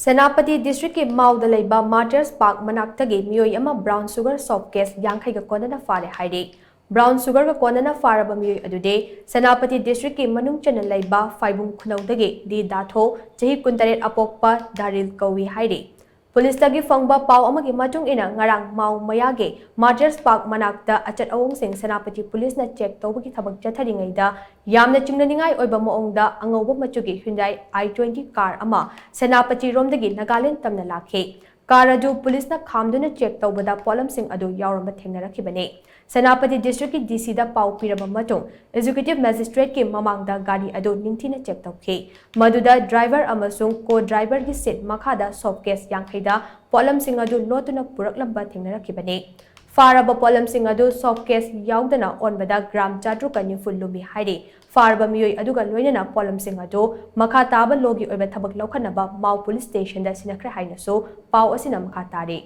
Senapati District ki Meeoi da leiba Martyrs Park manaktagi Meeoi ama brown sugar soft case yankai ga Konana Phare hairi. Brown sugar ga Konana Phare ba Meeoi adude Senapati District ki manung chana leiba Faibung Khunaudagi di datho chahi 18 apokpa Daril kawi hairi. Police tagi fangba pau amagi matung ina ngarang mau mayage Martyrs Park manakta achat awong sing Senapati Police na check tawbagi thabak chatharingai da yamna chingnaningai oiba maongda angawba machugi Hyundai i20 car ama Senapati romdagi Nagaland tamna lakhe. Car adu police na khamduna check tawbada polam sing adu yauramba thengnarakibane. Senapati District ki DC da pau piraba matung Executive Magistrate ki mamangda gari adu ningthina check tawkhe. Maduda driver amasung co-driver ki seat makhada soft case yankhaida polam sing adu lotuna puraklamba thengnarakibane. Faraba polam sing adu soft case yaudana onbada gram chadruka niful lumi hairi. Faraba Meeoi aduga loinana polam sing adu makha taba logi oiba thabak laukhanaba Mau Police Station da sinakre hainaso pau asina makha tare.